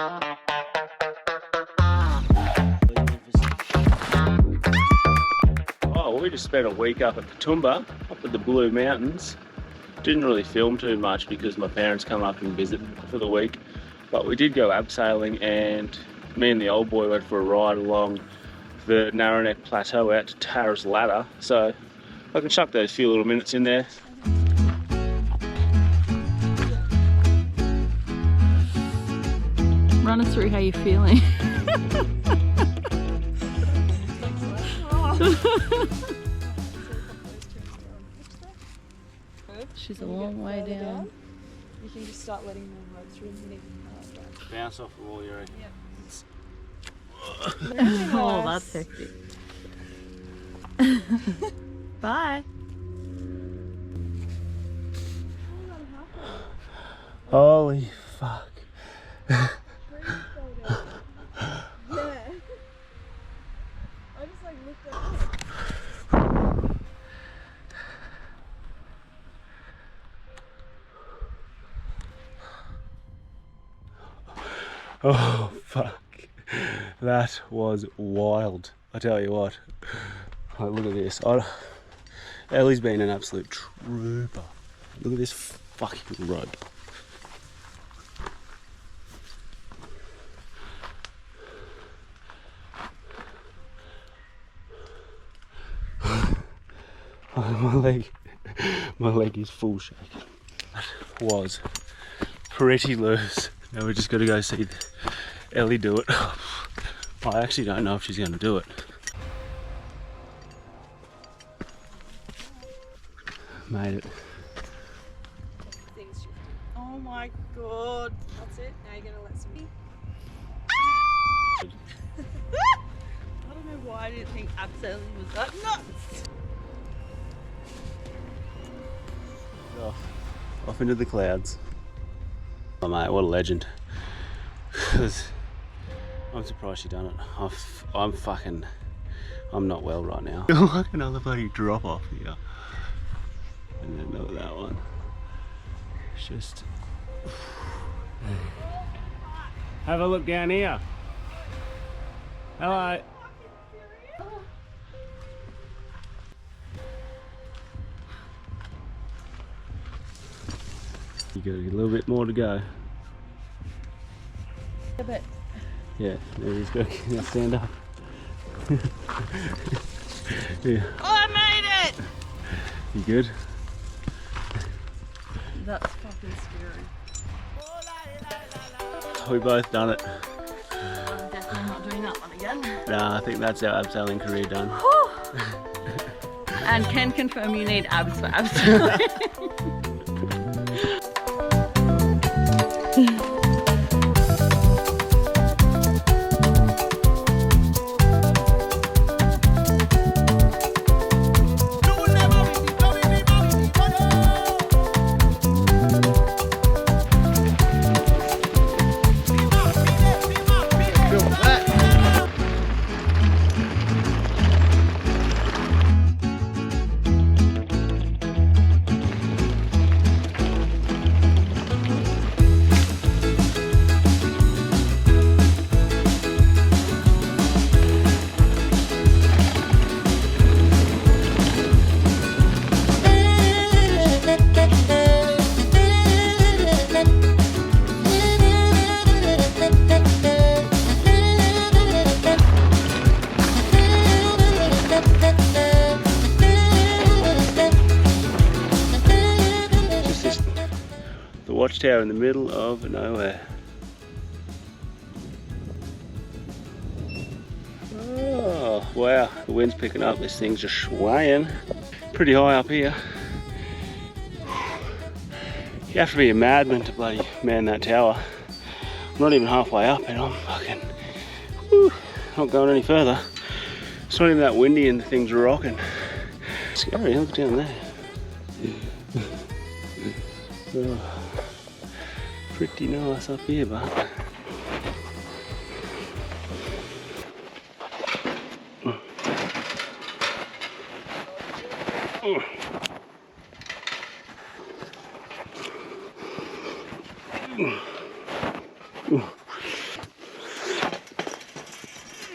Oh, we just spent a week up at Katoomba, up at the Blue Mountains. Didn't really film too much because my parents come up and visit for the week. But we did go abseiling, and me and the old boy went for a ride along the narrow neck plateau out to Tarros ladder. So I can chuck those few little minutes in there. Run us through how you're feeling. She's a long way down. You can just start letting them work through the Bounce off the wall, you reckon? Yep. Oh, that's hectic. Bye. Holy fuck. Yeah. I just like looked at it. Oh fuck. That was wild. I tell you what. Oh, look at this. Ellie's been an absolute trooper. Look at this fucking rope. My leg is full shaking. That was pretty loose. Now we just got to go see Ellie do it. I actually don't know if she's going to do it. Made it. Things shifted. Oh my god. That's it. Now you're gonna let some. I don't know why I didn't think abseiling was that nuts. Off into the clouds. Oh mate, what a legend. I'm surprised she done it. I'm not well right now. Like another bloody drop off here. And then look at that one. It's just... Have a look down here. Hello. You got a little bit more to go. A bit. Yeah, there he's go. Now stand up. Yeah. Oh, I made it! You good? That's fucking scary. We both done it. I'm definitely not doing that one again. Nah, I think that's our abseiling career done. And can confirm you need abs for abseiling. Watchtower in the middle of nowhere. Oh wow, the wind's picking up, this thing's just swaying. Pretty high up here. You have to be a madman to bloody man that tower. I'm not even halfway up and I'm fucking not going any further. It's not even that windy and the thing's rocking. Scary, look down there. Oh. Pretty nice up here, but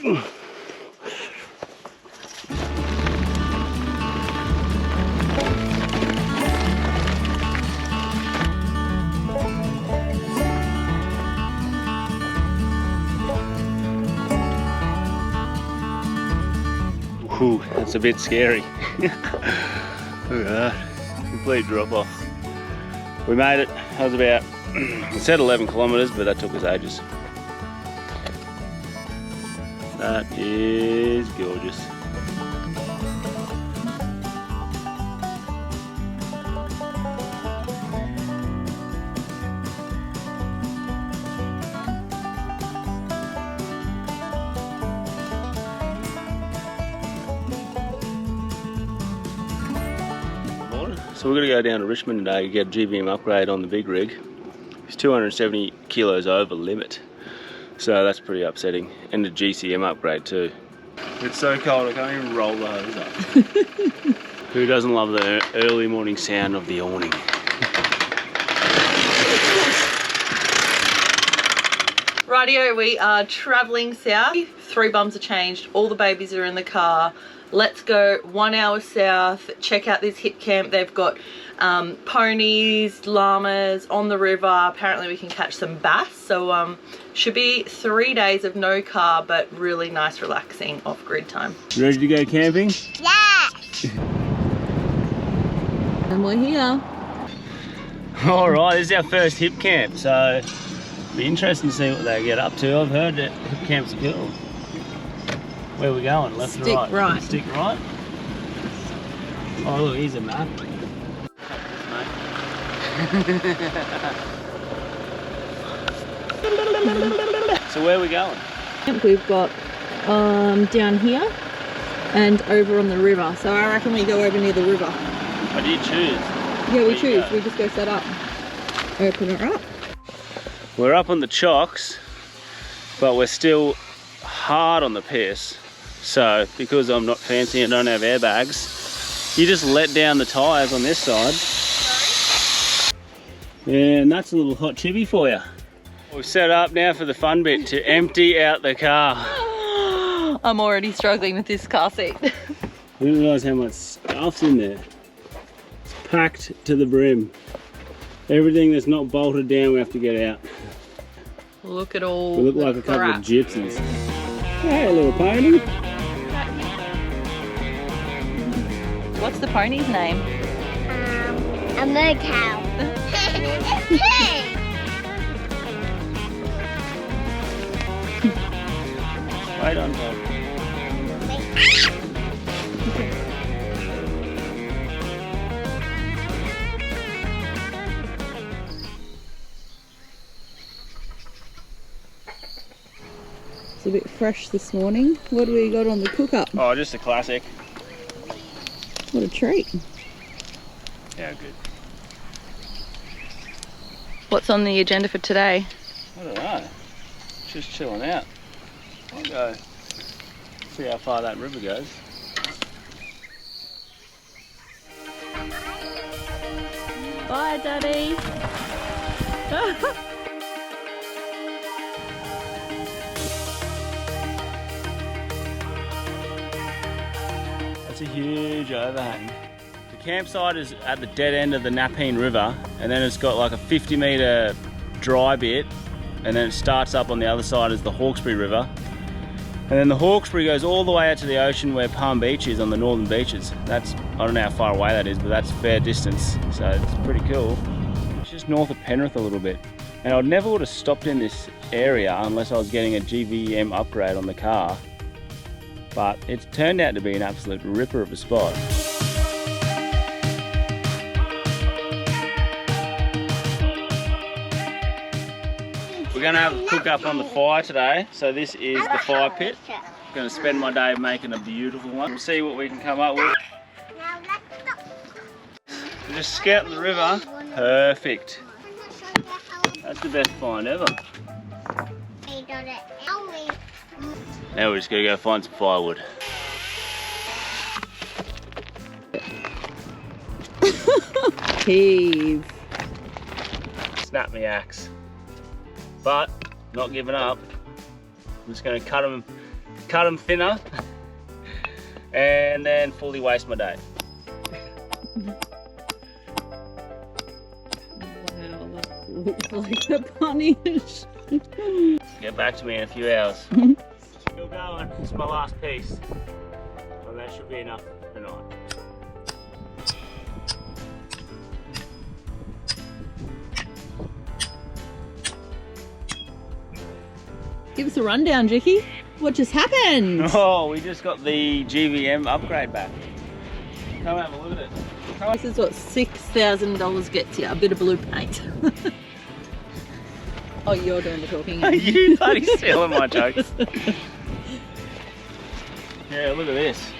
Whew, that's a bit scary. Look at that, complete drop off. We made it. That was about, it said 11 kilometres, but that took us ages. That is gorgeous. So we're going to go down to Richmond today to get a GVM upgrade on the big rig. It's 270 kilos over limit, so that's pretty upsetting. And the GCM upgrade too. It's so cold I can't even roll the hose up. Who doesn't love the early morning sound of the awning? Rightio, we are travelling south. 3 bums are changed, all the babies are in the car. Let's go 1 hour south, check out this HipCamp. They've got ponies, llamas on the river. Apparently we can catch some bass. So should be 3 days of no car, but really nice relaxing off-grid time. Ready to go camping? Yeah! And we're here. Alright, this is our first HipCamp, so it'll be interesting to see what they get up to. I've heard that HipCamps are cool. Where are we going? Left Stick or right? right. Stick right. Oh look, here's a map. So where are we going? We've got down here and over on the river. So I reckon we go over near the river. Oh, do you choose? Yeah, we choose. We just go set up. Open it up. We're up on the chocks, but we're still hard on the piss. So because I'm not fancy and don't have airbags, you just let down the tyres on this side. And that's a little hot chippy for you. We've set up now for the fun bit, to empty out the car. I'm already struggling with this car seat. I didn't realise how much stuff's in there. It's packed to the brim. Everything that's not bolted down we have to get out. Look at all We look like a couple of gypsies. Hey, little pony. What's the pony's name? A mud cow. Right on top. It's a bit fresh this morning. What do we got on the cook-up? Oh, just a classic. What a treat. Yeah, good. What's on the agenda for today? I don't know. Just chilling out. I'll go see how far that river goes. Bye, Daddy. That's a huge overhang. The campsite is at the dead end of the Nepean River, and then it's got like a 50-metre dry bit, and then it starts up on the other side as the Hawkesbury River. And then the Hawkesbury goes all the way out to the ocean where Palm Beach is on the northern beaches. That's, I don't know how far away that is, but that's a fair distance, so it's pretty cool. It's just north of Penrith a little bit. And I never would have stopped in this area unless I was getting a GVM upgrade on the car. But it's turned out to be an absolute ripper of a spot. We're going to have a cook up on the fire today. So this is the fire pit. I'm going to spend my day making a beautiful one. We'll see what we can come up with. We're just scouting the river. Perfect. That's the best find ever. Now we're just going to go find some firewood. Heave. Snap me axe. But not giving up. I'm just going to cut them cut them thinner, and then fully waste my day. Wow, that looks like a punish. Get back to me in a few hours. Still going. It's my last piece. Well, that should be enough for tonight. Give us a rundown, Jicky. What just happened? Oh, we just got the GVM upgrade back. Come have a look at it. This is what $6,000 gets you, a bit of blue paint. Oh, you're doing the talking. Are you bloody stealing my jokes? Yeah, look at this.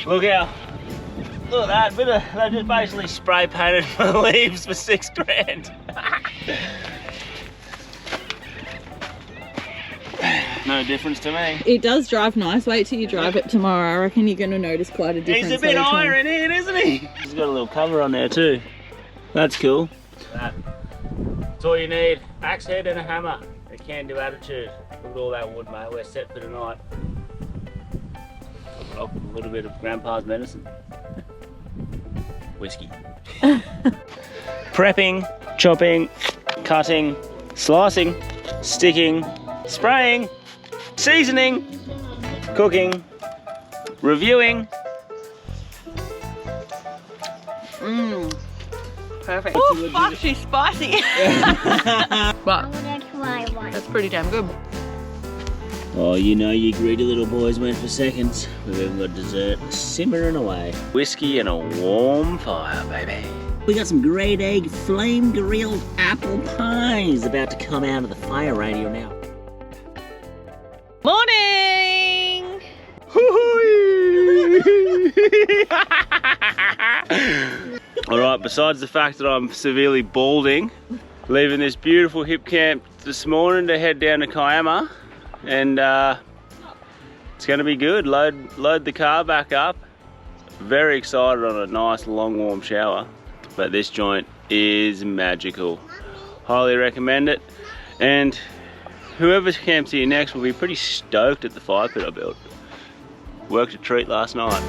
Look at that bit of, they just basically spray painted my leaves for $6,000. No difference to me. It does drive nice. Wait till you drive it tomorrow. I reckon you're going to notice quite a difference. He's a bit higher in here, isn't he? He's got a little cover on there too. That's cool. That's all you need. Axe head and a hammer. A can-do attitude. Look at all that wood, mate. We're set for tonight. A little bit of Grandpa's medicine. Whiskey. Prepping, chopping, cutting, slicing, sticking, spraying, seasoning, cooking, reviewing. Perfect. Oh, fuck, she's spicy. But I'm gonna try one. that's pretty damn good. Oh, you know you greedy little boys went for seconds. We've even got dessert simmering away. Whiskey and a warm fire, baby. We got some grade egg flame grilled apple pies about to come out of the fire radio now. Morning! Alright, besides the fact that I'm severely balding, leaving this beautiful HipCamp this morning to head down to Kiama, and it's going to be good. Load the car back up. Very excited on a nice long warm shower, but this joint is magical. Highly recommend it, and whoever camps here next will be pretty stoked at the fire pit I built. Worked a treat last night.